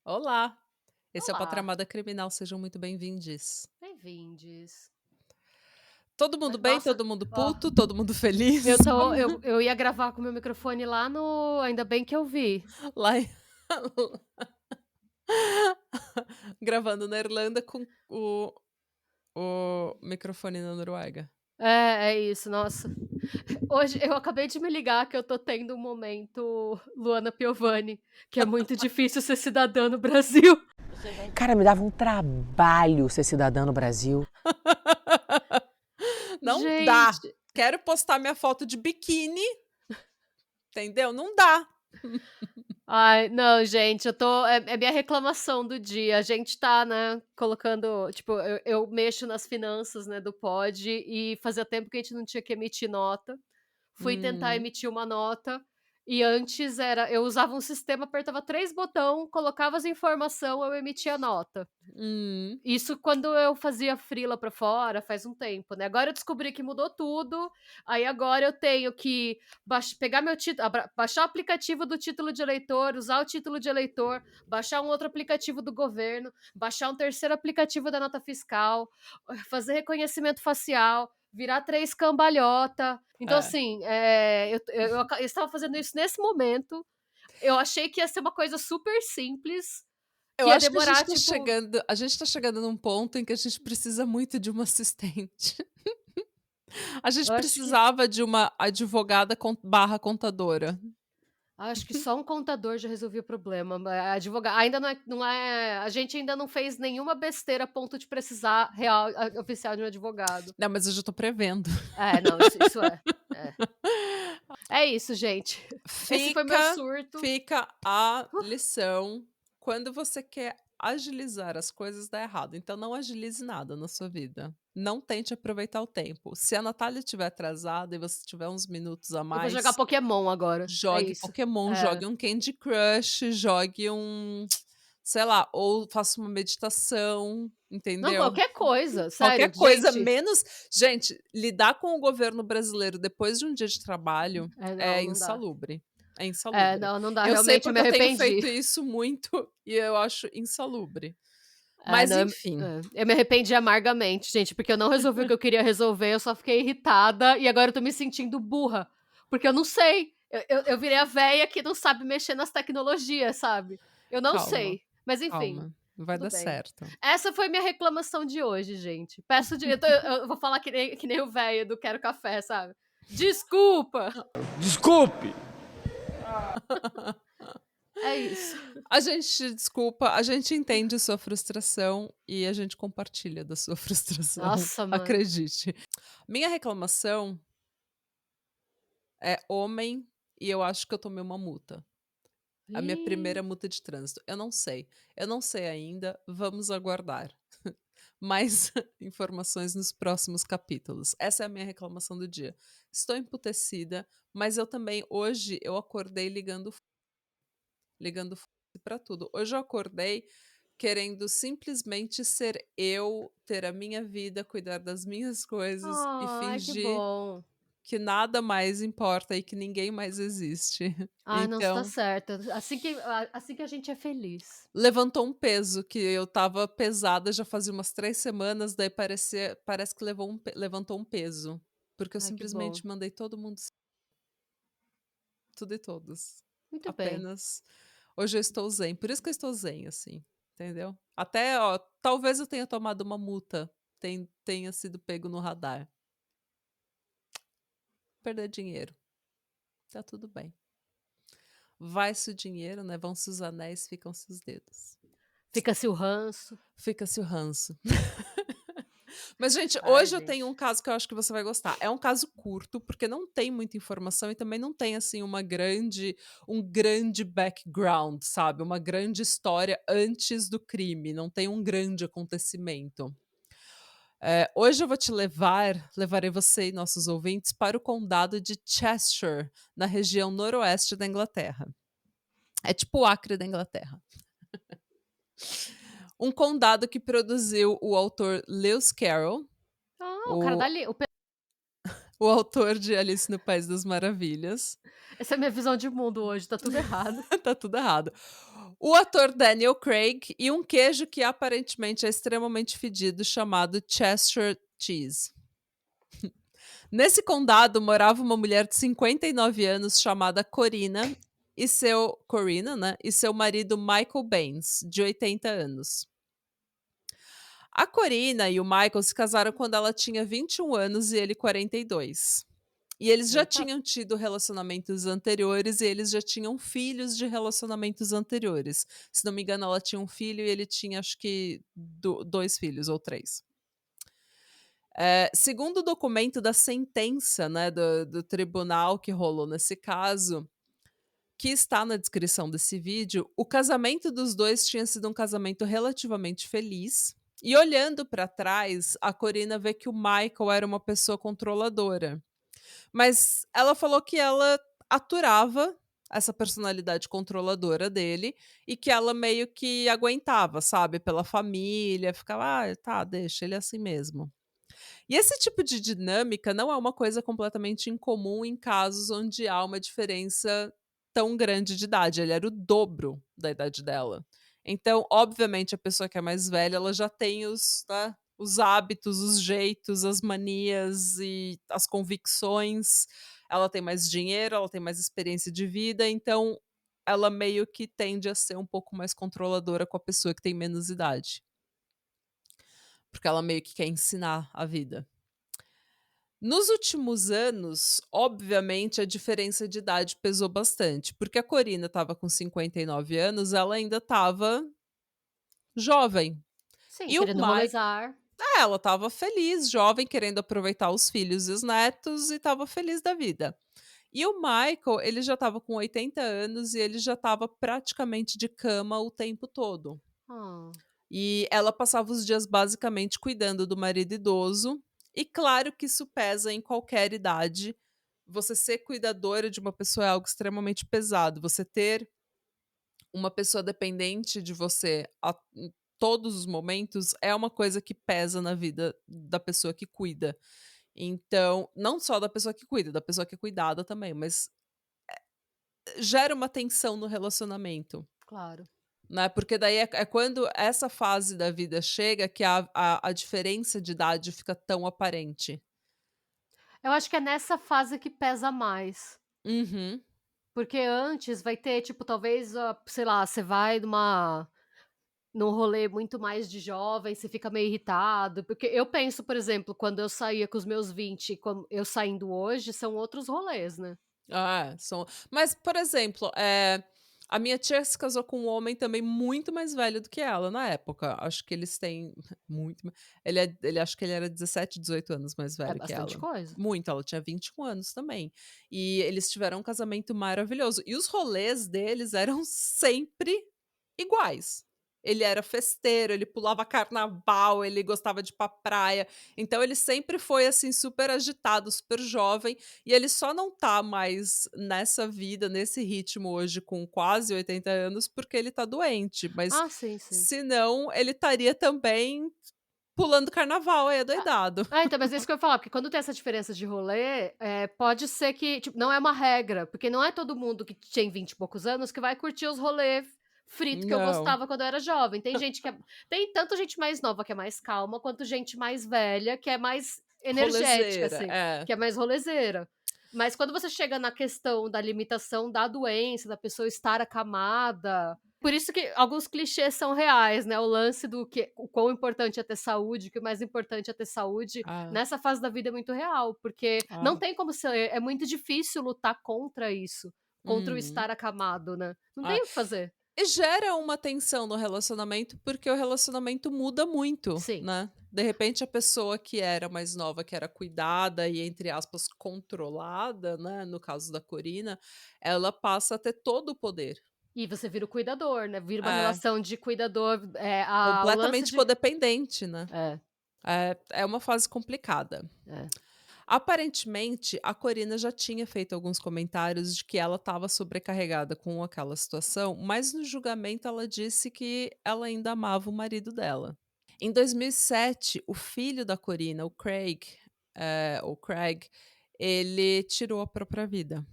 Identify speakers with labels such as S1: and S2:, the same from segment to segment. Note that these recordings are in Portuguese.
S1: Olá, esse é o
S2: Olá,
S1: Patramada Criminal, sejam muito bem-vindes.
S2: bem-vindes.
S1: Todo mundo bem,
S2: Nossa,
S1: todo mundo
S2: ó,
S1: puto, todo mundo feliz.
S2: eu tô, eu ia gravar com o meu microfone lá no, ainda bem que eu vi.
S1: Lá em- gravando na Irlanda com o microfone na Noruega.
S2: É isso, nossa. Hoje eu acabei de me ligar que eu tô tendo um momento Luana Piovani, que é muito difícil ser cidadã no Brasil.
S3: Cara, me dava um trabalho ser cidadã no Brasil.
S1: Não dá.
S2: Gente,
S1: Quero postar minha foto de biquíni, entendeu? Não dá.
S2: ai, não, gente, é minha reclamação do dia. A gente tá, né, colocando, tipo, eu mexo nas finanças, né, do pod e fazia tempo que a gente não tinha que emitir nota. Fui tentar
S1: Hum,
S2: emitir uma nota e antes eu usava um sistema, apertava 3 botão, colocava as informação, eu emitia a nota.
S1: hum,
S2: Isso quando eu fazia freela pra fora, faz um tempo, né. Agora eu descobri que mudou tudo, aí agora eu tenho que pegar meu título, baixar o aplicativo do título de eleitor, usar o título de eleitor, baixar um outro aplicativo do governo, baixar um terceiro aplicativo da nota fiscal, fazer reconhecimento facial, virar 3 cambalhota. Então
S1: é.
S2: assim, eu estava fazendo isso nesse momento, eu achei que ia ser uma coisa super simples, que
S1: Eu
S2: ia
S1: acho que
S2: demorar tipo
S1: a gente tá chegando num ponto em que a gente precisa muito de uma assistente. A gente
S2: eu acho que
S1: precisava de uma advogada barra contadora.
S2: Acho que só um contador já resolvia o problema, ma advoga ainda não é a gente ainda não fez nenhuma besteira a ponto de precisar real oficial de um advogado.
S1: Não, mas eu já tô prevendo.
S2: É, não, isso é. É. É isso, gente. Esse foi meu
S1: Fica
S2: surto.
S1: fica a lição, quando você quer agilizar as coisas dá errado, então não agilize nada na sua vida. Não tente aproveitar o tempo. Se a Natália estiver atrasada e você tiver uns minutos a
S2: Eu vou jogar
S1: mais,
S2: Pokémon agora, é
S1: jogue
S2: isso.
S1: Pokémon,
S2: É.
S1: jogue um Candy Crush, jogue um, sei lá, ou faça uma meditação,
S2: Não,
S1: entendeu?
S2: qualquer coisa,
S1: Qualquer
S2: sério,
S1: coisa
S2: gente.
S1: menos gente, lidar com o governo brasileiro depois de um dia de trabalho
S2: É,
S1: é
S2: não, não dá.
S1: insalubre, é
S2: É,
S1: insalubre.
S2: não, não dá,
S1: Eu sei
S2: realmente eu me
S1: porque eu tenho
S2: arrependi.
S1: feito isso muito e eu acho insalubre.
S2: É,
S1: Mas
S2: não,
S1: enfim,
S2: eu me arrependi amargamente, gente, porque eu não resolvi o que eu queria resolver, eu só fiquei irritada e agora eu tô me sentindo burra, porque eu não sei. Eu virei a véia que não sabe mexer nas tecnologias, sabe? Eu não
S1: calma,
S2: sei. Mas enfim,
S1: calma, vai
S2: tudo
S1: dar
S2: bem.
S1: certo.
S2: Essa foi minha reclamação de hoje, gente. Eu vou falar que nem o velho do Quero Café, sabe? Desculpa!
S3: Desculpe!
S2: É isso.
S1: A gente desculpa, a gente entende sua frustração e a gente compartilha da sua frustração,
S2: Nossa, mano.
S1: acredite. Minha reclamação é homem e eu acho que eu tomei uma multa. A minha primeira
S2: Ih,
S1: multa de trânsito. Eu não sei ainda, vamos aguardar. Mais informações nos próximos capítulos. Essa é a minha reclamação do dia. Estou emputecida, mas eu também, hoje, eu acordei ligando para tudo. Hoje eu acordei querendo simplesmente ser eu, ter a minha vida, cuidar das minhas coisas e
S2: ai, que
S1: fingir
S2: bom.
S1: que nada mais importa e que ninguém mais existe.
S2: Ai, não, você tá
S1: Então,
S2: certa. Assim que a gente é feliz.
S1: levantou um peso que eu estava pesada já fazia umas 3 semanas, daí parece que levantou um peso, porque eu
S2: Ai, que bom.
S1: simplesmente mandei todo mundo tudo e todos.
S2: Muito bem.
S1: Apenas hoje eu estou zen, por isso que eu estou zen, assim, entendeu? Até, ó, talvez eu tenha tomado uma multa, tenha sido pego no radar. Perder dinheiro, tá tudo bem. Vai-se o dinheiro, né, vão-se os anéis, ficam-se os dedos.
S2: Fica-se o ranço.
S1: Fica-se o ranço. Mas, gente,
S2: Ai,
S1: hoje eu tenho
S2: gente.
S1: um caso que eu acho que você vai gostar. É um caso curto, porque não tem muita informação e também não tem, assim, um grande background, sabe? Uma grande história antes do crime. Não tem um grande acontecimento. Hoje eu vou levarei você e nossos ouvintes para o condado de Cheshire, na região noroeste da Inglaterra. É tipo o Acre da Inglaterra. Um condado que produziu o autor Lewis Carroll,
S2: Ah, o cara
S1: o,
S2: dali.
S1: o autor de Alice no País das Maravilhas.
S2: Essa é a minha visão de mundo hoje, tá tudo errado.
S1: Tá tudo errado. O ator Daniel Craig e um queijo que aparentemente é extremamente fedido chamado Cheshire Cheese. Nesse condado morava uma mulher de 59 anos chamada Corina Corina, né? E seu marido Michael Baines, de 80 anos. A Corina e o Michael se casaram quando ela tinha 21 anos e ele 42. E eles já
S2: Eita.
S1: tinham tido relacionamentos anteriores e eles já tinham filhos de relacionamentos anteriores. Se não me engano, ela tinha um filho e ele tinha, acho que, 2 filhos ou 3. Segundo o documento da sentença, né, do tribunal que rolou nesse caso, que está na descrição desse vídeo, o casamento dos dois tinha sido um casamento relativamente feliz. E olhando para trás, a Corina vê que o Michael era uma pessoa controladora. Mas ela falou que ela aturava essa personalidade controladora dele e que ela meio que aguentava, sabe, pela família, ficava, tá, deixa ele assim mesmo. E esse tipo de dinâmica não é uma coisa completamente incomum em casos onde há uma diferença tão grande de idade. Ele era o dobro da idade dela. Então, obviamente, a pessoa que é mais velha, ela já tem os hábitos, os jeitos, as manias e as convicções. Ela tem mais dinheiro, ela tem mais experiência de vida, então ela meio que tende a ser um pouco mais controladora com a pessoa que tem menos idade. Porque ela meio que quer ensinar a vida. Nos últimos anos, obviamente, a diferença de idade pesou bastante, porque a Corina estava com 59 anos, ela ainda estava jovem.
S2: Sim,
S1: E o
S2: querendo
S1: Mike,
S2: rolezar.
S1: ela estava feliz, jovem, querendo aproveitar os filhos e os netos, e estava feliz da vida. E o Michael, ele já estava com 80 anos e ele já estava praticamente de cama o tempo todo.
S2: Ah.
S1: E ela passava os dias basicamente cuidando do marido idoso. E claro que isso pesa em qualquer idade. Você ser cuidadora de uma pessoa é algo extremamente pesado. Você ter uma pessoa dependente de você em todos os momentos é uma coisa que pesa na vida da pessoa que cuida. Então, não só da pessoa que cuida, da pessoa que é cuidada também, mas gera uma tensão no relacionamento.
S2: Claro.
S1: Né, porque daí é quando essa fase da vida chega que a diferença de idade fica tão aparente.
S2: Eu acho que é nessa fase que pesa mais.
S1: Uhum.
S2: Porque antes vai ter, tipo, talvez, sei lá, você vai num rolê muito mais de jovem, você fica meio irritado. Porque eu penso, por exemplo, quando eu saía com os meus 20 e quando eu saindo hoje, são outros rolês, né.
S1: Mas, por exemplo, a minha tia se casou com um homem também muito mais velho do que ela na época. Acho que eles têm muito ma ele acho que ele era 17, 18 anos mais
S2: É
S1: velho que
S2: bastante
S1: ela.
S2: coisa.
S1: Muito, ela tinha 21 anos também. E eles tiveram um casamento maravilhoso. E os rolês deles eram sempre iguais. Ele era festeiro, ele pulava carnaval, ele gostava de ir pra praia. Então ele sempre foi, assim, super agitado, super jovem. E ele só não tá mais nessa vida, nesse ritmo hoje com quase 80 anos, porque ele tá doente, mas
S2: Ah, sim, sim.
S1: senão ele estaria também pulando carnaval aí adoidado.
S2: Então, mas é isso que eu ia falar, porque quando tem essa diferença de rolê, pode ser que, tipo, não é uma regra, porque não é todo mundo que tem 20 e poucos anos que vai curtir os rolê frito que eu
S1: Não.
S2: gostava quando eu era jovem. Tem gente que tem tanto gente mais nova que é mais calma, quanto gente mais velha que é mais energética,
S1: Rolezeira,
S2: assim,
S1: é.
S2: que é mais rolezeira. Mas quando você chega na questão da limitação da doença, da pessoa estar acamada, por isso que alguns clichês são reais, né, o lance do que o quão importante é ter saúde, que o mais importante é ter saúde,
S1: Ah,
S2: nessa fase da vida é muito real, porque não
S1: ah.
S2: tem como ser é muito difícil lutar contra isso, contra o
S1: Uhum.
S2: estar acamado, né. Não
S1: Ah.
S2: tem o que fazer.
S1: E gera uma tensão no relacionamento, porque o relacionamento muda muito,
S2: Sim.
S1: né. De repente a pessoa que era mais nova, que era cuidada e, entre aspas, "controlada", né, no caso da Corina, ela passa a ter todo o poder.
S2: E você vira o cuidador, né, vira uma
S1: É,
S2: relação de cuidador, o lance
S1: completamente
S2: de
S1: codependente, né.
S2: é,
S1: É uma fase complicada.
S2: é.
S1: Aparentemente, a Corina já tinha feito alguns comentários de que ela estava sobrecarregada com aquela situação, mas no julgamento ela disse que ela ainda amava o marido dela. Em 2007, o filho da Corina, o Craig, ele tirou a própria vida.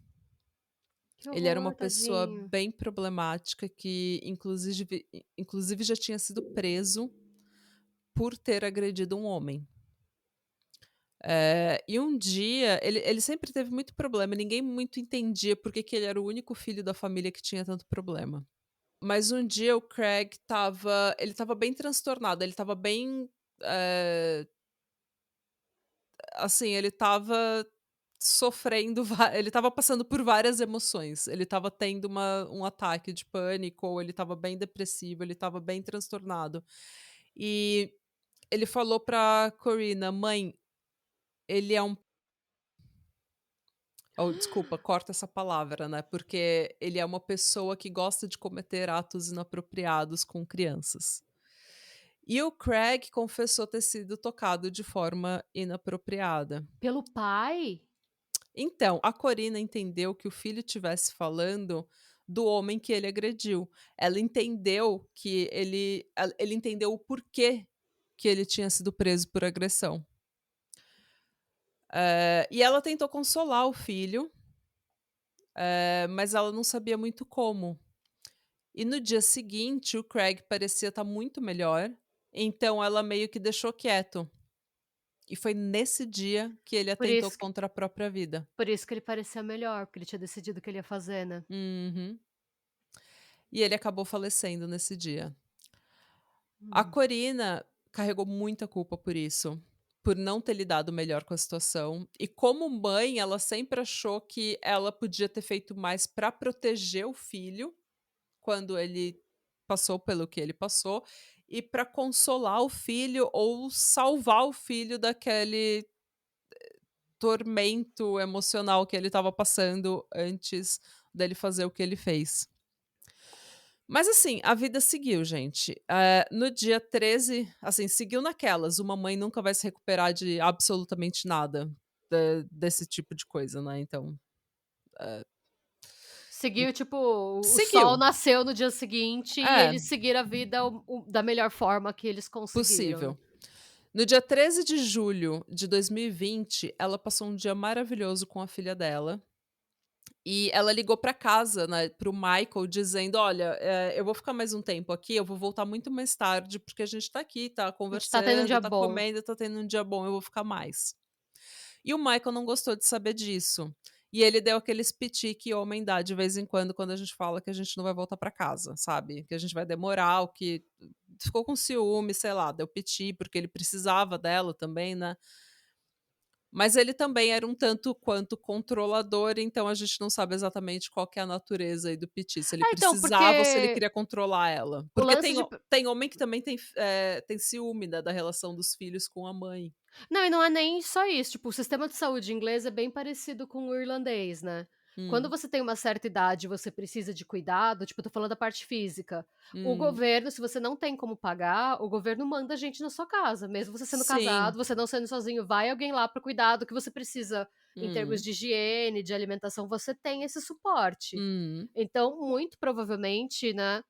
S2: Que
S1: Ele era uma
S2: horror,
S1: pessoa
S2: tadinho.
S1: bem problemática que inclusive já tinha sido preso por ter agredido um homem. E um dia ele sempre teve muito problema, ninguém muito entendia por que que ele era o único filho da família que tinha tanto problema. Mas um dia o Craig estava bem transtornado, ele estava bem, eh, assim, ele estava sofrendo va ele estava passando por várias emoções, ele estava tendo um ataque de pânico, ou ele estava bem depressivo, ele estava bem transtornado. E ele falou pra Corina: "Mãe, ele é um". Oh, desculpa, corta essa palavra, né, porque ele é uma pessoa que gosta de cometer atos inapropriados com crianças. E o Craig confessou ter sido tocado de forma inapropriada.
S2: Pelo pai?
S1: Então, a Corina entendeu que o filho estivesse falando do homem que ele agrediu. Ela entendeu que ele entendeu o porquê que ele tinha sido preso por agressão. E ela tentou consolar o filho, mas ela não sabia muito como. E no dia seguinte, o Craig parecia estar muito melhor, então ela meio que deixou quieto. E foi nesse dia que ele
S2: Por
S1: atentou
S2: isso que
S1: contra a própria vida.
S2: por isso que ele parecia melhor, porque ele tinha decidido o que ele ia fazer, né.
S1: Uhum. E ele acabou falecendo nesse dia. A
S2: Hum.
S1: Corina carregou muita culpa por isso, por não ter lidado melhor com a situação. E como mãe, ela sempre achou que ela podia ter feito mais para proteger o filho quando ele passou pelo que ele passou, e para consolar o filho ou salvar o filho daquele tormento emocional que ele estava passando antes dele fazer o que ele fez. Mas assim, a vida seguiu, gente. No dia 13, assim, seguiu naquelas, uma mãe nunca vai se recuperar de absolutamente nada desse tipo de coisa, né, então,
S2: Seguiu, tipo, o sol
S1: seguiu.
S2: nasceu no dia seguinte e
S1: É,
S2: eles seguiram a vida da melhor forma que eles conseguiram, né.
S1: possível. No dia 13 de julho de 2020, ela passou um dia maravilhoso com a filha dela, e ela ligou pra casa, né, para o Michael dizendo: "Olha, eu vou ficar mais um tempo aqui, eu vou voltar muito mais tarde, porque a gente tá aqui, tá
S2: A gente tá tendo um
S1: conversando,
S2: dia
S1: tá
S2: bom.
S1: comendo, tá tendo um dia bom, eu vou ficar mais". E o Michael não gostou de saber disso. E ele deu aqueles piti que homem dá de vez em quando a gente fala que a gente não vai voltar pra casa, sabe, que a gente vai demorar, o que ficou com ciúme, sei lá, deu piti, porque ele precisava dela também, né. Mas ele também era um tanto quanto controlador, então a gente não sabe exatamente qual que é a natureza aí do piti, se ele
S2: Então,
S1: precisava ou se ele
S2: porque
S1: queria controlar ela.
S2: o
S1: Porque
S2: lance
S1: tem
S2: de
S1: tem homem que também tem ciúme, né, da relação dos filhos com a mãe.
S2: não, e não é nem só isso, tipo, o sistema de saúde inglês é bem parecido com o irlandês, né. Quando
S1: Hum,
S2: você tem uma certa idade e você precisa de cuidado, tipo, eu tô falando da parte física, o
S1: uhum.
S2: governo, se você não tem como pagar, o governo manda gente na sua casa, mesmo você sendo
S1: Sim.
S2: casado, você não sendo sozinho, vai alguém lá pra cuidar do que você precisa em termos
S1: Uhum,
S2: de higiene, de alimentação, você tem esse suporte.
S1: uhum.
S2: Então, muito provavelmente, né,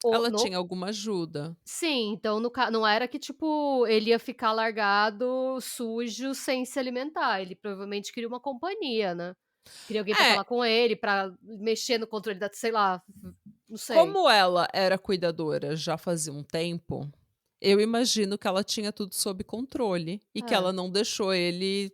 S2: o
S1: Ela
S2: no
S1: tinha alguma ajuda.
S2: sim, então não era que, tipo, ele ia ficar largado, sujo, sem se alimentar, ele provavelmente queria uma companhia, né. Queria alguém pra
S1: É,
S2: falar com ele, pra mexer no controle da sei lá, não sei.
S1: como ela era cuidadora já fazia um tempo, eu imagino que ela tinha tudo sob controle e que
S2: É,
S1: ela não deixou ele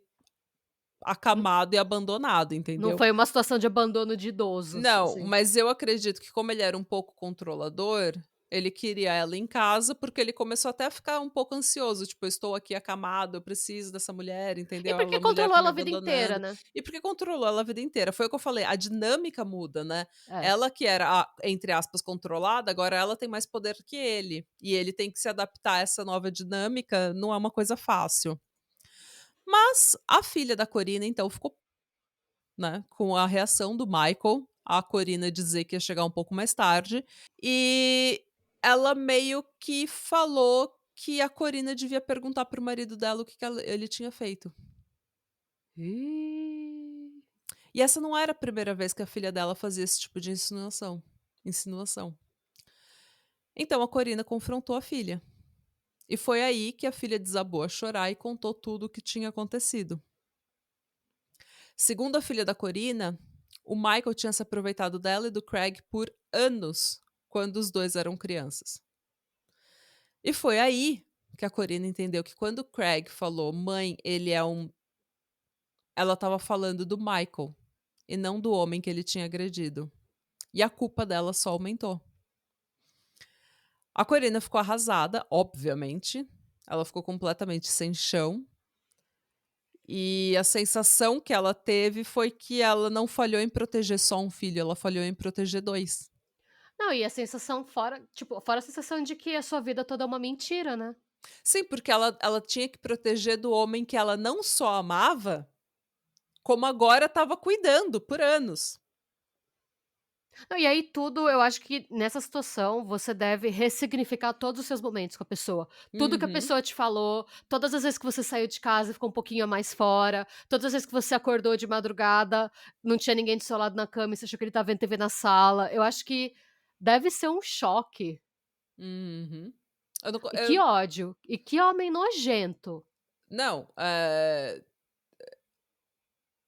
S2: não
S1: acamado e abandonado,
S2: não
S1: entendeu?
S2: foi uma situação de abandono de idosos,
S1: Não,
S2: assim.
S1: mas eu acredito que como ele era um pouco controlador, ele queria ela em casa, porque ele começou até a ficar um pouco ansioso, tipo: "Eu estou aqui acamado, eu preciso dessa mulher,
S2: E
S1: entendeu?
S2: porque
S1: A mulher
S2: controlou
S1: tá me
S2: ela a vida inteira,
S1: abandonando".
S2: né.
S1: E porque controlou ela a vida inteira, foi o que eu falei, a dinâmica muda, né.
S2: É.
S1: Ela que era a, entre aspas, "controlada", agora ela tem mais poder que ele, e ele tem que se adaptar a essa nova dinâmica, não é uma coisa fácil. Mas a filha da Corina então ficou, né, com a reação do Michael, a Corina dizer que ia chegar um pouco mais tarde, e ela meio que falou que a Corina devia perguntar para o marido dela o que que ele tinha feito.
S2: Ih.
S1: E essa não era a primeira vez que a filha dela fazia esse tipo de insinuação. Então a Corina confrontou a filha. E foi aí que a filha desabou a chorar e contou tudo o que tinha acontecido. Segundo a filha da Corina, o Michael tinha se aproveitado dela e do Craig por anos, quando os dois eram crianças. E foi aí que a Corina entendeu que quando o Craig falou, mãe, ele é um. Ela estava falando do Michael e não do homem que ele tinha agredido. E a culpa dela só aumentou. A Corina ficou arrasada, obviamente. Ela ficou completamente sem chão. E a sensação que ela teve foi que ela não falhou em proteger só um filho, ela falhou em proteger dois.
S2: Não, e a sensação fora, tipo, fora a sensação de que a sua vida toda é uma mentira, né?
S1: Sim, porque ela tinha que proteger do homem que ela não só amava, como agora estava cuidando por anos.
S2: Não, e aí tudo, eu acho que nessa situação você deve ressignificar todos os seus momentos com a pessoa. Tudo que a
S1: Uhum.
S2: pessoa te falou, todas as vezes que você saiu de casa e ficou um pouquinho a mais fora, todas as vezes que você acordou de madrugada, não tinha ninguém do seu lado na cama e você achou que ele estava vendo TV na sala. Eu acho que deve ser um choque.
S1: Uhum. Eu não, co-
S2: E que
S1: eu-
S2: ódio. E que homem nojento.
S1: não,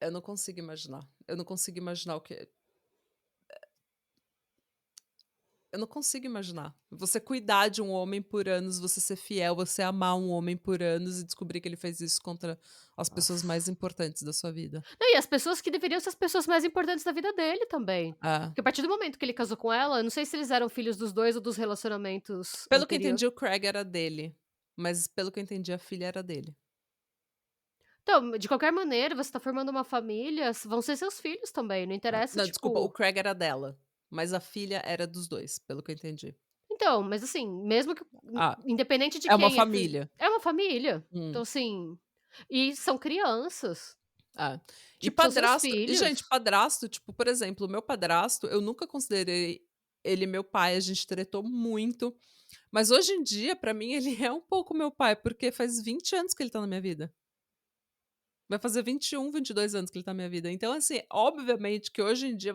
S1: eu não consigo imaginar. Eu não consigo imaginar o que. Eu não consigo imaginar. Você cuidar de um homem por anos, você ser fiel, você amar um homem por anos e descobrir que ele fez isso contra as pessoas mais
S2: Nossa.
S1: importantes da sua vida.
S2: Não, e as pessoas que deveriam ser as pessoas mais importantes da vida dele também.
S1: Ah.
S2: Porque a partir do momento que ele casou com ela, eu não sei se eles eram filhos dos dois ou dos relacionamentos
S1: Pelo que eu
S2: anteriores.
S1: entendi, o Craig era dele. Mas pelo que eu entendi, a filha era dele.
S2: Então, de qualquer maneira, você tá formando uma família, vão ser seus filhos também, não
S1: Ah,
S2: interessa,
S1: não, desculpa, o
S2: tipo.
S1: Craig era dela. Mas a filha era dos dois, pelo que eu entendi.
S2: Então, mas assim, mesmo que.
S1: Ah,
S2: Independente de
S1: é uma
S2: quem é filho.
S1: família.
S2: É uma família. Então,
S1: Hum.
S2: assim. E são crianças.
S1: Ah. E
S2: Tipo, são seus
S1: padrasto. E,
S2: filhos.
S1: gente, padrasto, tipo, por exemplo, o meu padrasto, eu nunca considerei ele meu pai, a gente tretou muito. Mas hoje em dia, pra mim, ele é um pouco meu pai, porque faz 20 anos que ele tá na minha vida. Vai fazer 21, 22 anos que ele tá na minha vida. Então, assim, obviamente que hoje em dia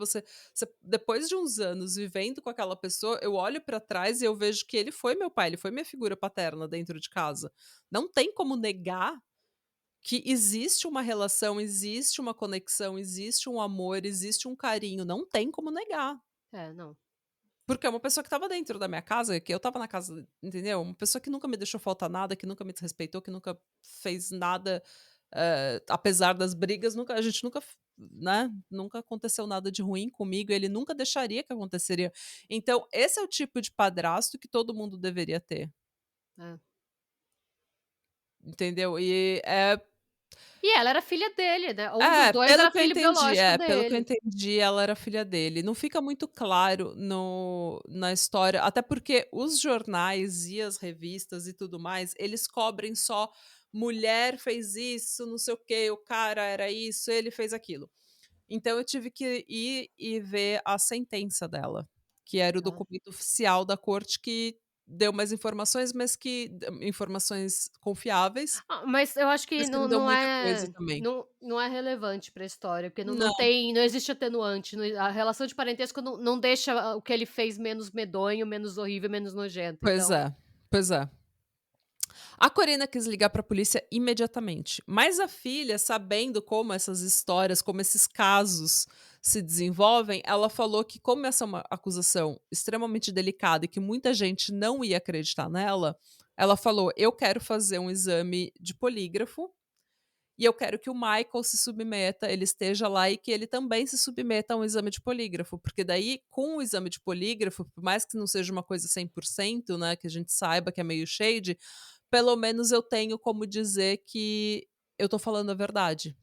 S1: depois de uns anos vivendo com aquela pessoa, eu olho pra trás e eu vejo que ele foi meu pai, ele foi minha figura paterna dentro de casa. Não tem como negar que existe uma relação, existe uma conexão, existe um amor, existe um carinho, não tem como negar.
S2: É, não.
S1: Porque é uma pessoa que estava dentro da minha casa, que eu estava na casa, entendeu? Uma pessoa que nunca me deixou faltar nada, que nunca me desrespeitou, que nunca fez nada, apesar das brigas, a gente nunca, né? Nunca aconteceu nada de ruim comigo, ele nunca deixaria que aconteceria. Então, esse é o tipo de padrasto que todo mundo deveria ter,
S2: É.
S1: entendeu? E é.
S2: E ela era filha dele, né? Um dos dois era filho biológico
S1: Pelo que eu
S2: dele.
S1: entendi, ela era filha dele. Não fica muito claro na história, até porque os jornais e as revistas e tudo mais, eles cobrem só mulher fez isso, não sei o quê, o cara era isso, ele fez aquilo. Então eu tive que ir e ver a sentença dela, que era o
S2: Ah.
S1: documento oficial da corte que deu mais informações, mas informações confiáveis,
S2: Ah, mas eu acho que
S1: mas que não
S2: não
S1: deu
S2: não
S1: muita coisa
S2: é
S1: também.
S2: não é relevante pra história, porque não
S1: Não,
S2: tem, não existe atenuante, a relação de parentesco não deixa o que ele fez menos medonho, menos horrível, menos nojento,
S1: pois
S2: então.
S1: é, pois é. A Corina quis ligar para a polícia imediatamente, mas a filha, sabendo como essas histórias, como esses casos se desenvolvem, ela falou que, como essa é uma acusação extremamente delicada e que muita gente não ia acreditar nela, ela falou: Eu quero fazer um exame de polígrafo e eu quero que o Michael se submeta, ele esteja lá e que ele também se submeta a um exame de polígrafo, porque daí, com o exame de polígrafo, por mais que não seja uma coisa 100%, né, que a gente saiba que é meio shade, pelo menos eu tenho como dizer que eu tô falando a verdade.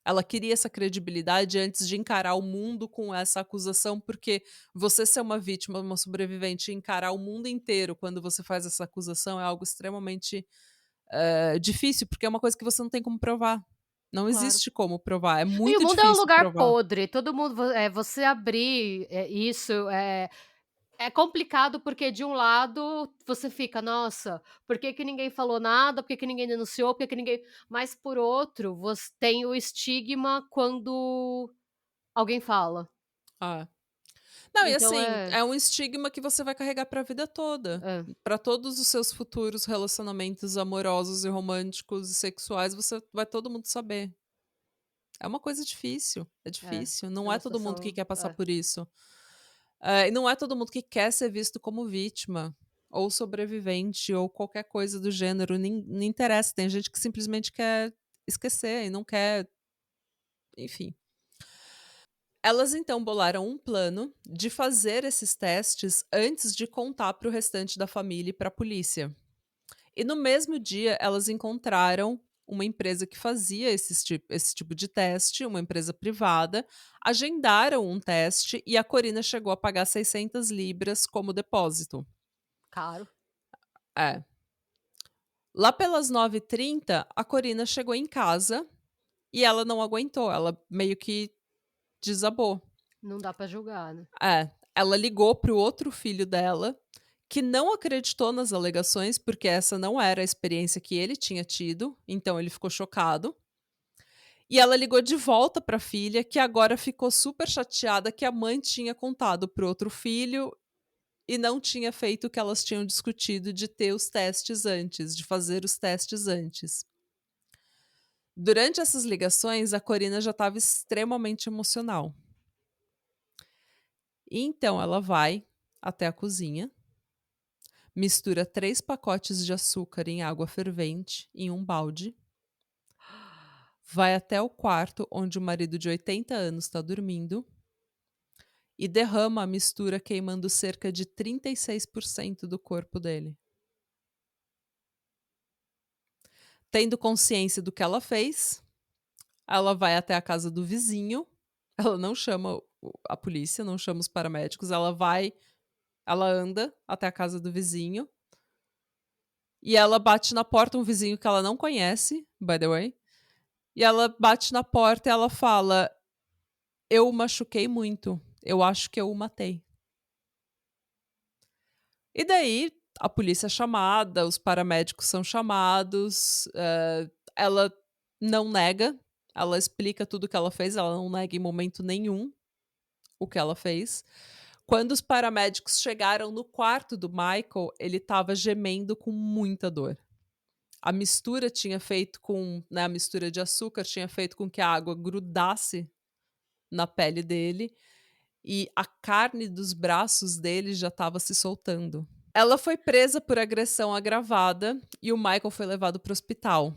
S1: Ela queria essa credibilidade antes de encarar o mundo com essa acusação, porque você ser uma vítima, uma sobrevivente, e encarar o mundo inteiro quando você faz essa acusação é algo extremamente difícil, porque é uma coisa que você não tem como provar. Não
S2: Claro.
S1: existe como provar, é
S2: E o
S1: muito
S2: mundo é um
S1: difícil
S2: lugar
S1: provar.
S2: podre, todo mundo você abrir, isso, É complicado, porque de um lado você fica: "Nossa, por que que ninguém falou nada? Por que que ninguém denunciou? Por que que ninguém", mas por outro, você tem o estigma quando alguém fala.
S1: Ah. Não, e
S2: Então
S1: assim, é um estigma que você vai carregar pra vida toda.
S2: é,
S1: Pra todos os seus futuros relacionamentos amorosos e românticos e sexuais, você vai todo mundo saber. É uma coisa difícil, é difícil.
S2: é
S1: Não é
S2: uma
S1: todo mundo que
S2: situação
S1: quer passar por isso. E não é todo mundo que quer ser visto como vítima, ou sobrevivente, ou qualquer coisa do gênero. Nem não interessa, tem gente que simplesmente quer esquecer e não quer, enfim. Elas então bolaram um plano de fazer esses testes antes de contar para o restante da família e para a polícia. E no mesmo dia, elas encontraram uma empresa que fazia esse tipo de teste, uma empresa privada, agendaram um teste e a Corina chegou a pagar 600 libras como depósito.
S2: caro.
S1: É. Lá pelas 9h30, a Corina chegou em casa e ela não aguentou, ela meio que desabou.
S2: Não dá pra julgar, né.
S1: É, ela ligou para o outro filho dela, que não acreditou nas alegações, porque essa não era a experiência que ele tinha tido, então ele ficou chocado. E ela ligou de volta para a filha, que agora ficou super chateada que a mãe tinha contado para o outro filho e não tinha feito o que elas tinham discutido de ter os testes antes, de fazer os testes antes. Durante essas ligações, a Corina já estava extremamente emocional. E então ela vai até a cozinha, mistura 3 pacotes de açúcar em água fervente em um balde, vai até o quarto onde o marido de 80 anos está dormindo e derrama a mistura queimando cerca de 36% do corpo dele. Tendo consciência do que ela fez, ela vai até a casa do vizinho, ela não chama a polícia, não chama os paramédicos, ela anda até a casa do vizinho e ela bate na porta, um vizinho que ela não conhece, by the way, e ela bate na porta e ela fala: "Eu o machuquei muito, eu acho que eu o matei". E daí a polícia é chamada, os paramédicos são chamados, ela não nega, ela explica tudo o que ela fez, ela não nega em momento nenhum o que ela fez. Quando os paramédicos chegaram no quarto do Michael, ele estava gemendo com muita dor. A mistura tinha feito com, né, a mistura de açúcar tinha feito com que a água grudasse na pele dele e a carne dos braços dele já estava se soltando. Ela foi presa por agressão agravada e o Michael foi levado para o hospital.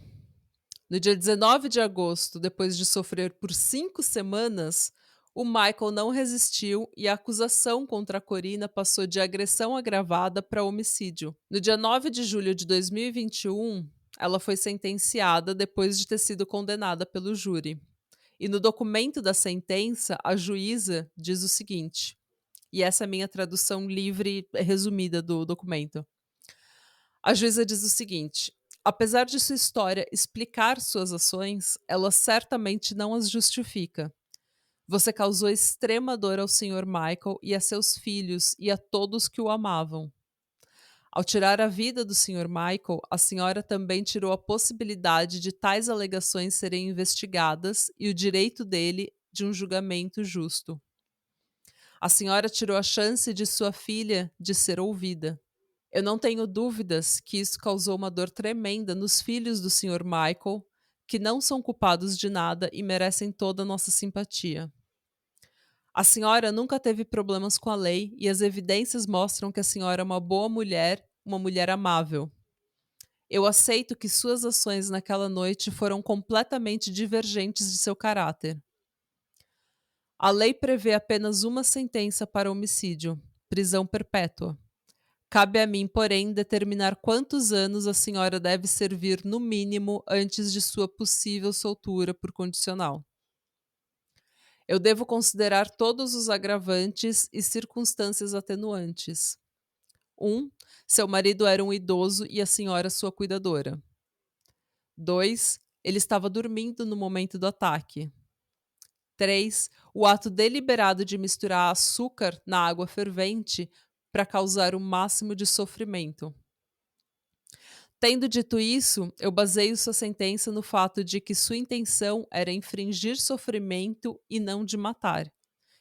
S1: No dia 19 de agosto, depois de sofrer por 5 semanas, o Michael não resistiu e a acusação contra a Corina passou de agressão agravada para homicídio. No dia 9 de julho de 2021, ela foi sentenciada depois de ter sido condenada pelo júri. E no documento da sentença, a juíza diz o seguinte, e essa é a minha tradução livre resumida do documento. A juíza diz o seguinte: apesar de sua história explicar suas ações, ela certamente não as justifica. Você causou extrema dor ao Sr. Michael e a seus filhos e a todos que o amavam. Ao tirar a vida do Sr. Michael, a senhora também tirou a possibilidade de tais alegações serem investigadas e o direito dele de um julgamento justo. A senhora tirou a chance de sua filha de ser ouvida. Eu não tenho dúvidas que isso causou uma dor tremenda nos filhos do Sr. Michael, que não são culpados de nada e merecem toda a nossa simpatia. A senhora nunca teve problemas com a lei e as evidências mostram que a senhora é uma mulher amável. Eu aceito que suas ações naquela noite foram completamente divergentes de seu caráter. A lei prevê apenas uma sentença para homicídio: prisão perpétua. Cabe a mim, porém, determinar quantos anos a senhora deve servir no mínimo antes de sua possível soltura por condicional. Eu devo considerar todos os agravantes e circunstâncias atenuantes. 1. Seu marido era um idoso e a senhora sua cuidadora. 2. Ele estava dormindo no momento do ataque. 3. O ato deliberado de misturar açúcar na água fervente para causar o máximo de sofrimento. Tendo dito isso, eu baseio sua sentença no fato de que sua intenção era infringir sofrimento e não de matar,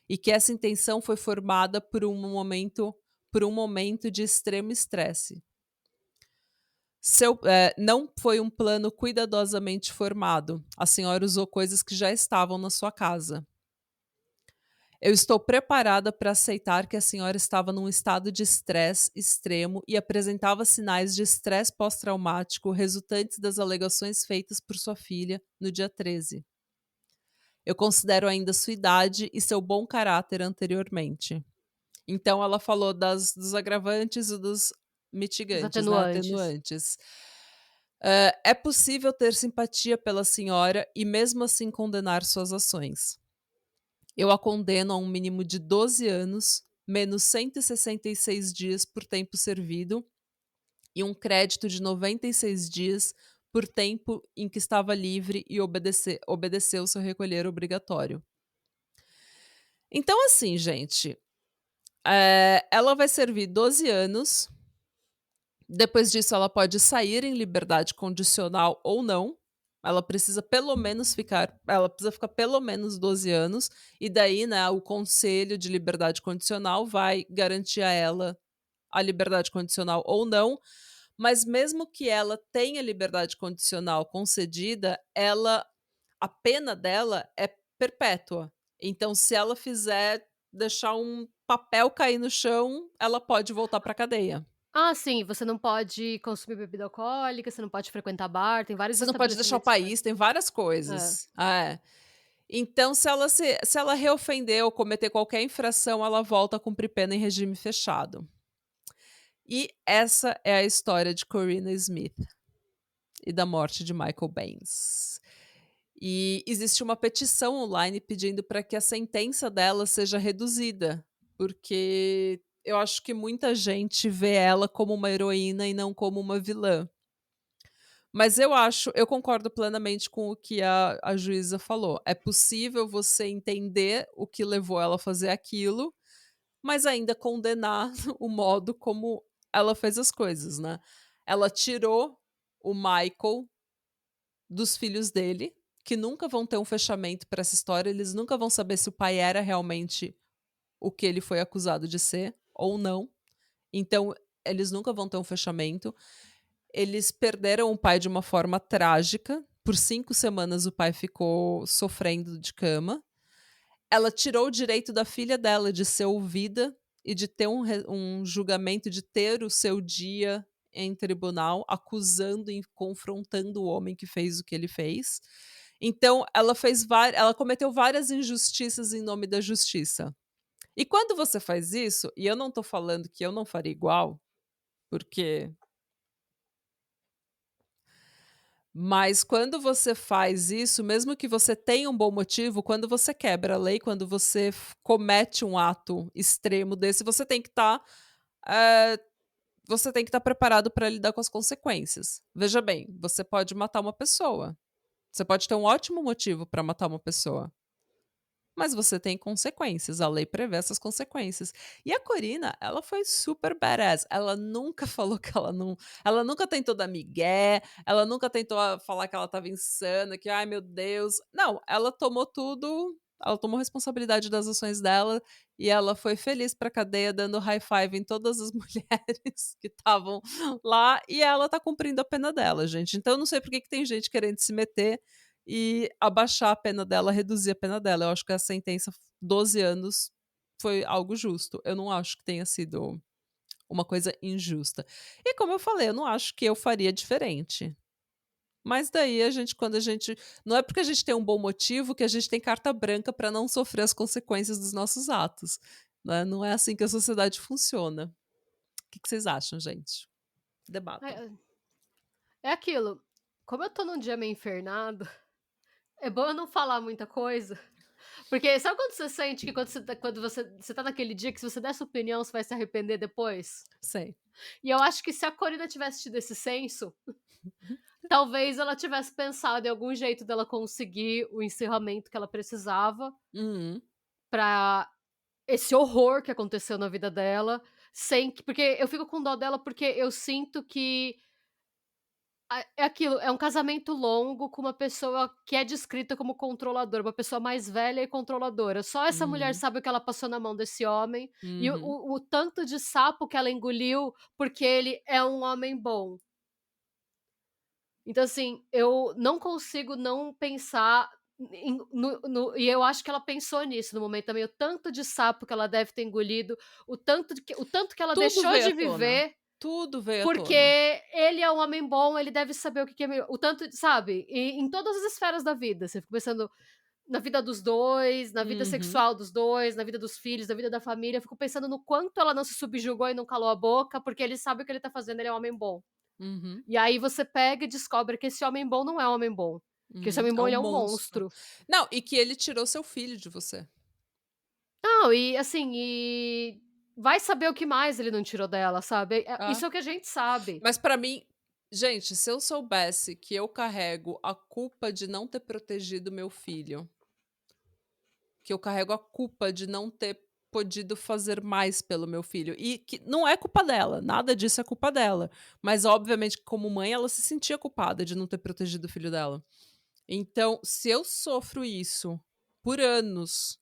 S1: e que essa intenção foi formada por um momento de extremo estresse. Não foi um plano cuidadosamente formado. A senhora usou coisas que já estavam na sua casa. Eu estou preparada para aceitar que a senhora estava num estado de estresse extremo e apresentava sinais de estresse pós-traumático resultantes das alegações feitas por sua filha no dia 13. Eu considero ainda sua idade e seu bom caráter anteriormente. Então ela falou dos agravantes e dos
S2: Os
S1: mitigantes, né,
S2: atenuantes.
S1: atenuantes. É possível ter simpatia pela senhora e mesmo assim condenar suas ações. Eu a condeno a um mínimo de 12 anos, menos 166 dias por tempo servido e um crédito de 96 dias por tempo em que estava livre e obedeceu seu recolher obrigatório. Então, assim, gente, ela vai servir 12 anos. Depois disso, ela pode sair em liberdade condicional ou não. Ela precisa ficar pelo menos 12 anos, e daí, né, o Conselho de Liberdade Condicional vai garantir a ela a liberdade condicional ou não, mas mesmo que ela tenha liberdade condicional concedida, a pena dela é perpétua. Então, se ela fizer deixar um papel cair no chão, ela pode voltar para cadeia.
S2: Ah, sim, você não pode consumir bebida alcoólica, você não pode frequentar bar, tem vários
S1: Você não pode deixar o
S2: estabelecimentos que fazem.
S1: país, tem várias
S2: É.
S1: coisas. É. Então, se ela reofender ou cometer qualquer infração, ela volta a cumprir pena em regime fechado. E essa é a história de Corinna Smith e da morte de Michael Baines. E existe uma petição online pedindo para que a sentença dela seja reduzida, porque eu acho que muita gente vê ela como uma heroína e não como uma vilã. Mas eu concordo plenamente com o que a juíza falou. É possível você entender o que levou ela a fazer aquilo, mas ainda condenar o modo como ela fez as coisas, né. Ela tirou o Michael dos filhos dele, que nunca vão ter um fechamento para essa história, eles nunca vão saber se o pai era realmente o que ele foi acusado de ser ou não. Então, eles nunca vão ter um fechamento. Eles perderam o pai de uma forma trágica. Por 5 semanas o pai ficou sofrendo de cama. Ela tirou o direito da filha dela de ser ouvida e de ter um julgamento, de ter o seu dia em tribunal, acusando e confrontando o homem que fez o que ele fez. Então, ela cometeu várias injustiças em nome da justiça. E quando você faz isso, e eu não tô falando que eu não faria igual, porque mas quando você faz isso, mesmo que você tenha um bom motivo, quando você quebra a lei, quando você comete um ato extremo desse, eh, você tem que estar preparado para lidar com as consequências. Veja bem, você pode matar uma pessoa. Você pode ter um ótimo motivo para matar uma pessoa. Mas você tem consequências, a lei prevê essas consequências. E a Corina, ela foi super badass, ela nunca falou que ela nunca tentou dar migué, ela nunca tentou falar que ela estava insana, que ai meu Deus. Não, ela tomou responsabilidade das ações dela e ela foi feliz pra cadeia dando high five em todas as mulheres que estavam lá e ela tá cumprindo a pena dela, gente. Então eu não sei por que tem gente querendo se meter e abaixar a pena dela, reduzir a pena dela. Eu acho que a sentença 12 anos foi algo justo. Eu não acho que tenha sido uma coisa injusta. E como eu falei, eu não acho que eu faria diferente. Mas daí quando a gente não é porque a gente tem um bom motivo que a gente tem carta branca para não sofrer as consequências dos nossos atos, né, não é assim que a sociedade funciona. O que vocês acham, gente? Debatam.
S2: É é aquilo, como eu tô num dia meio infernado, é bom eu não falar muita coisa, porque sabe quando você sente que quando você tá naquele dia que se você der sua opinião, você vai se arrepender depois?
S1: Sei.
S2: E eu acho que se a Corina tivesse tido esse senso, talvez ela tivesse pensado em algum jeito dela conseguir o encerramento que ela precisava
S1: Uhum.
S2: pra esse horror que aconteceu na vida dela, sem que porque eu fico com dó dela, porque eu sinto que é aquilo, é um casamento longo com uma pessoa que é descrita como controladora, uma pessoa mais velha e controladora. Só essa mulher
S1: Uhum,
S2: sabe o que ela passou na mão desse homem e o
S1: uhum.
S2: o o tanto de sapo que ela engoliu, porque ele é um homem bom. Então, assim, eu não consigo não pensar e eu acho que ela pensou nisso no momento também, o tanto de sapo que ela deve ter engolido, o tanto que ela
S1: Tudo
S2: deixou
S1: veio à
S2: de
S1: tona.
S2: viver,
S1: Tudo veio à
S2: porque
S1: tona.
S2: ele é um homem bom, ele deve saber o que que é melhor, o tanto de sabe? E em todas as esferas da vida, você fica pensando na vida dos 2, na vida
S1: Uhum,
S2: sexual dos 2, na vida dos filhos, na vida da família, eu fico pensando no quanto ela não se subjugou e não calou a boca, porque ele sabe o que ele tá fazendo, ele é um homem bom.
S1: uhum,
S2: E aí você pega e descobre que esse homem bom não é um homem bom, que esse homem
S1: É
S2: bom
S1: um
S2: ele é um
S1: monstro.
S2: monstro.
S1: Não, e que ele tirou seu filho de você.
S2: Não, e assim, vai saber o que mais ele não tirou dela, sabe.
S1: Ah.
S2: Isso é o que a gente sabe.
S1: Mas pra mim, gente, se eu soubesse que eu carrego a culpa de não ter protegido meu filho, que eu carrego a culpa de não ter podido fazer mais pelo meu filho, e que não é culpa dela, nada disso é culpa dela, mas obviamente que como mãe ela se sentia culpada de não ter protegido o filho dela. Então, se eu sofro isso por anos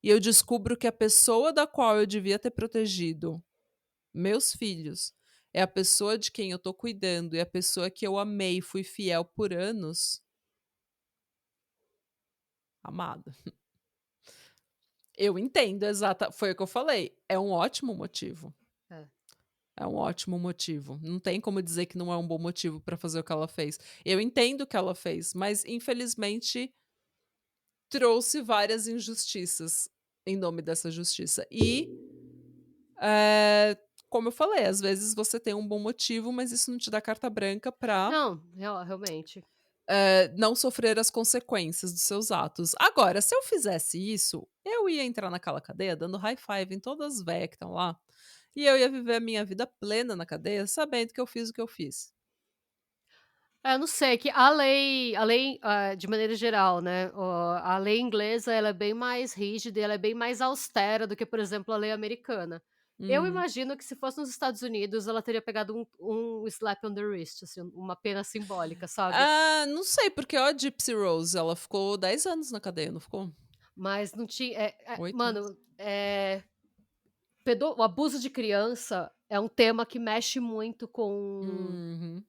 S1: e eu descubro que a pessoa da qual eu devia ter protegido meus filhos é a pessoa de quem eu tô cuidando e a pessoa que eu amei e fui fiel por anos, amada. Eu entendo, exata foi o que eu falei, é um ótimo motivo.
S2: É.
S1: É um ótimo motivo. Não tem como dizer que não é um bom motivo pra fazer o que ela fez. Eu entendo o que ela fez, mas infelizmente trouxe várias injustiças em nome dessa justiça. E, como eu falei, às vezes você tem um bom motivo, mas isso não te dá carta branca pra
S2: Não, realmente.
S1: não sofrer as consequências dos seus atos. Agora, se eu fizesse isso, eu ia entrar naquela cadeia dando high five em todas as véias que estão lá, e eu ia viver a minha vida plena na cadeia, sabendo que eu fiz o que eu fiz.
S2: Eu não sei, que de maneira geral, né, a lei inglesa ela é bem mais rígida e ela é bem mais austera do que, por exemplo, a lei americana. Eu
S1: Uhum.
S2: imagino que se fosse nos Estados Unidos, ela teria pegado um slap on the wrist, assim, uma pena simbólica, sabe.
S1: Ah, não sei, porque ó a Gypsy Rose, ela ficou 10 anos na cadeia, não ficou?
S2: Mas não tinha
S1: 8 anos.
S2: mano, o abuso de criança é um tema que mexe muito com
S1: Uhum.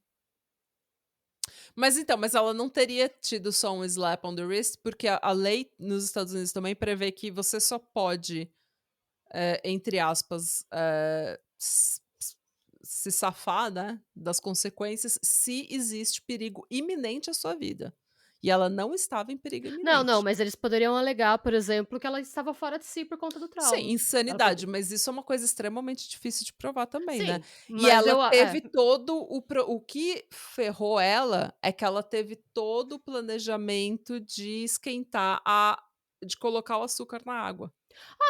S1: Mas então, mas ela não teria tido só um slap on the wrist, porque a lei nos Estados Unidos também prevê que você só pode entre aspas, se safar, né, das consequências, se existe perigo iminente à sua vida. E ela não estava em perigo
S2: não, não,
S1: iminente.
S2: mas eles poderiam alegar, por exemplo, que ela estava fora de si por conta do
S1: Sim,
S2: trauma. Ela pode
S1: insanidade, mas isso é uma coisa extremamente difícil de provar também, né.
S2: sim,
S1: E
S2: mas
S1: ela
S2: eu
S1: teve todo o que ferrou ela, é que ela teve todo o planejamento de esquentar a de colocar o açúcar na água.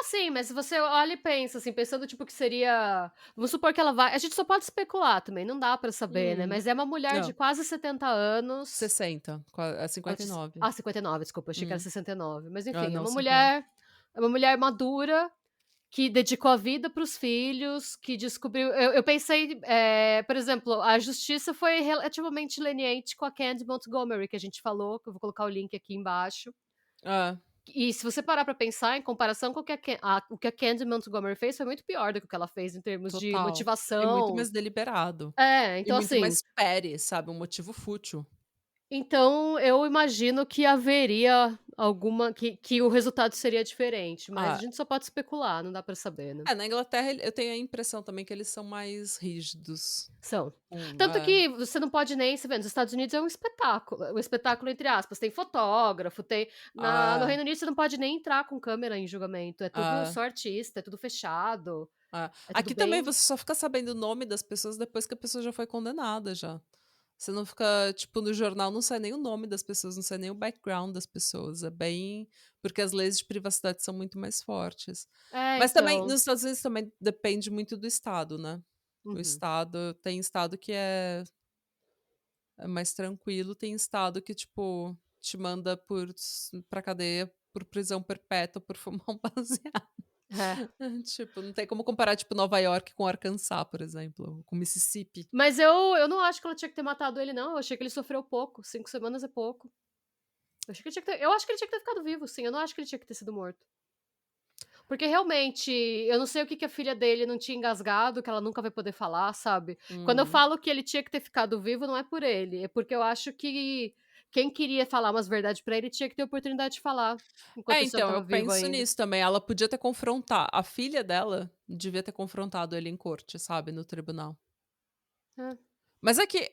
S2: sim, mas se você olha e pensa, assim, pensando, tipo, que seria vamos supor que ela vai a gente só pode especular também, não dá pra saber, né,
S1: Hum.
S2: mas é uma mulher de
S1: Não,
S2: quase 70 anos
S1: 60, 59.
S2: 59, desculpa, achei que era
S1: Hum.
S2: 69, mas
S1: Ah,
S2: enfim,
S1: não, 50.
S2: é uma mulher madura, que dedicou a vida para os filhos, que descobriu eu pensei, por exemplo, a justiça foi relativamente leniente com a Candy Montgomery, que a gente falou, que eu vou colocar o link aqui embaixo.
S1: Hã,
S2: E se você parar pra pensar, em comparação com o que a Candy Montgomery fez, foi muito pior do que o que ela fez em termos de
S1: total. E muito
S2: motivação.
S1: mais deliberado.
S2: Então
S1: E muito
S2: assim,
S1: mais petty, sabe, um motivo fútil.
S2: então eu imagino que haveria alguma que o resultado seria diferente, mas a
S1: Ah,
S2: gente só pode especular, não dá pra saber, né.
S1: na Inglaterra eu tenho a impressão também que eles são mais rígidos
S2: São.
S1: com
S2: Tanto que você não pode nem você vê, nos Estados Unidos é um espetáculo entre aspas, tem fotógrafo, tem no
S1: ah,
S2: Reino Unido você não pode nem entrar com câmera em julgamento, é tudo
S1: ah,
S2: só artista, é tudo fechado,
S1: ah.
S2: é tudo
S1: Aqui também
S2: bem
S1: você só fica sabendo o nome das pessoas depois que a pessoa já foi condenada já. Você não fica tipo, no jornal não sai nem o nome das pessoas, não sai nem o background das pessoas, é bem porque as leis de privacidade são muito mais fortes. Mas também
S2: então.
S1: nos Estados Unidos também depende muito do estado, né. O
S2: Uhum.
S1: estado tem estado que é mais tranquilo, tem estado que, tipo, te manda pra cadeia por prisão perpétua por fumar um baseado.
S2: É.
S1: Tipo, não tem como comparar, tipo, Nova York com Arkansas, por exemplo, com Mississippi.
S2: Mas eu não acho que ela tinha que ter matado ele não, eu achei que ele sofreu pouco, 5 semanas é pouco. Eu acho que ele tinha que ter ficado vivo sim, eu não acho que ele tinha que ter sido morto. Porque realmente, eu não sei o que que a filha dele não tinha engasgado, que ela nunca vai poder falar, sabe. Quando eu
S1: Uhum.
S2: falo que ele tinha que ter ficado vivo, não é por ele, é porque eu acho que quem queria falar umas verdades pra ele tinha que ter oportunidade de falar, enquanto
S1: É,
S2: esse homem
S1: então, eu
S2: estava vivo
S1: penso
S2: ainda.
S1: nisso também, ela podia ter confrontar a filha dela devia ter confrontado ele em corte, sabe, no tribunal.
S2: É.
S1: Mas é que,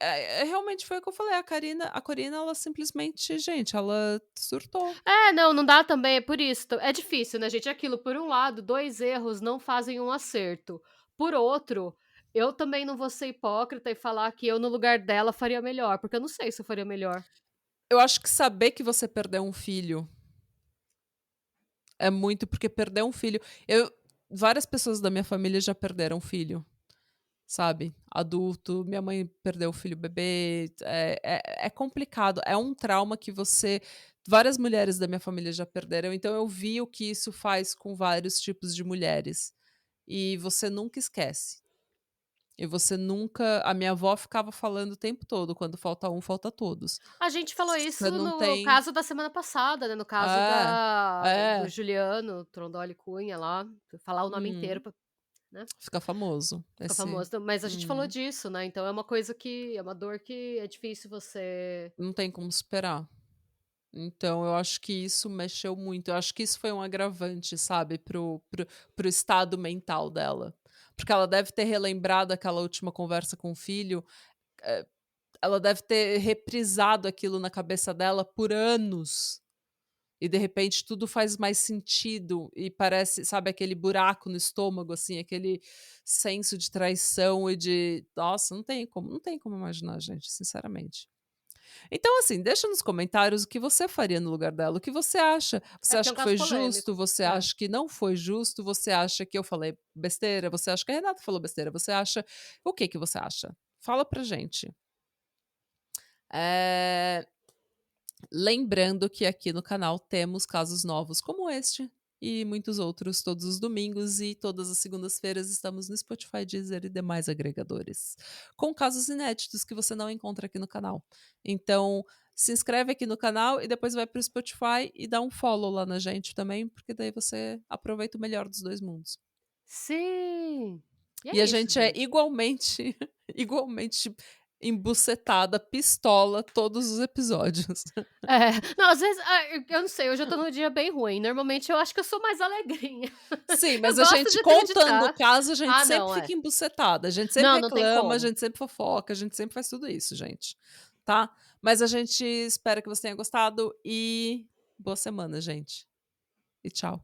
S1: realmente foi o que eu falei, a Corina ela simplesmente, gente, ela surtou.
S2: É, não, não dá também, é por isso, é difícil, né, gente, é aquilo, por um lado, 2 erros não fazem um acerto, por outro, eu também não vou ser hipócrita e falar que eu no lugar dela faria melhor, porque eu não sei se eu faria melhor.
S1: Eu acho que saber que você perdeu um filho é muito porque perder um filho várias pessoas da minha família já perderam filho, sabe, adulto, minha mãe perdeu o filho bebê, é complicado, é um trauma que várias mulheres da minha família já perderam, então eu vi o que isso faz com vários tipos de mulheres, e você nunca esquece. E você nunca a minha avó ficava falando o tempo todo: "Quando falta um, falta todos".
S2: A gente falou
S1: Você
S2: isso
S1: não
S2: no
S1: tem
S2: caso da semana passada, né, no caso
S1: é,
S2: do
S1: é.
S2: Juliano Trondolle Cunha lá, falar o nome inteiro
S1: Uhum.
S2: pra, né,
S1: Fica famoso
S2: ficar
S1: esse
S2: famoso. Então, mas a gente falou
S1: uhum.
S2: disso, né, então é uma coisa que é uma dor que é difícil você
S1: Não tem como superar. Então eu acho que isso mexeu muito, eu acho que isso foi um agravante, sabe, pro estado mental dela. Porque ela deve ter relembrado aquela última conversa com o filho, eh, ela deve ter reprisado aquilo na cabeça dela por anos. E de repente tudo faz mais sentido e parece, sabe, aquele buraco no estômago, assim, aquele senso de traição e de nossa, não tem como imaginar, gente, sinceramente. Então, assim, deixa nos comentários o que você faria no lugar dela, o que você acha?
S2: é
S1: Você
S2: porque é
S1: acha
S2: um
S1: que
S2: caso
S1: foi
S2: polêmico.
S1: justo? Você
S2: É.
S1: acha que não foi justo? Você acha que eu falei besteira? Você acha que a Renata falou besteira? Você acha o que que você acha? Fala pra gente. Eh Lembrando que aqui no canal temos casos novos como este e muitos outros todos os domingos e todas as segundas-feiras estamos no Spotify, Deezer e demais agregadores, com casos inéditos que você não encontra aqui no canal. Então, se inscreve aqui no canal e depois vai para o Spotify e dá um follow lá na gente também, porque daí você aproveita o melhor dos 2 mundos.
S2: Sim. E
S1: E
S2: é
S1: a
S2: isso,
S1: gente é
S2: gente.
S1: igualmente igualmente embucetada, pistola todos os episódios.
S2: É. Não, às vezes, eu não sei, hoje eu tô num dia bem ruim, normalmente eu acho que eu sou mais alegrinha.
S1: Sim,
S2: Eu
S1: mas a
S2: gosto
S1: gente
S2: de
S1: contando o
S2: acreditar.
S1: caso, a gente
S2: Ah,
S1: sempre
S2: não, é.
S1: fica embucetada, a gente sempre
S2: Não, não tem
S1: reclama, a
S2: como.
S1: gente sempre fofoca, a gente sempre faz tudo isso, gente, tá? Mas a gente espera que você tenha gostado e boa semana, gente. E tchau.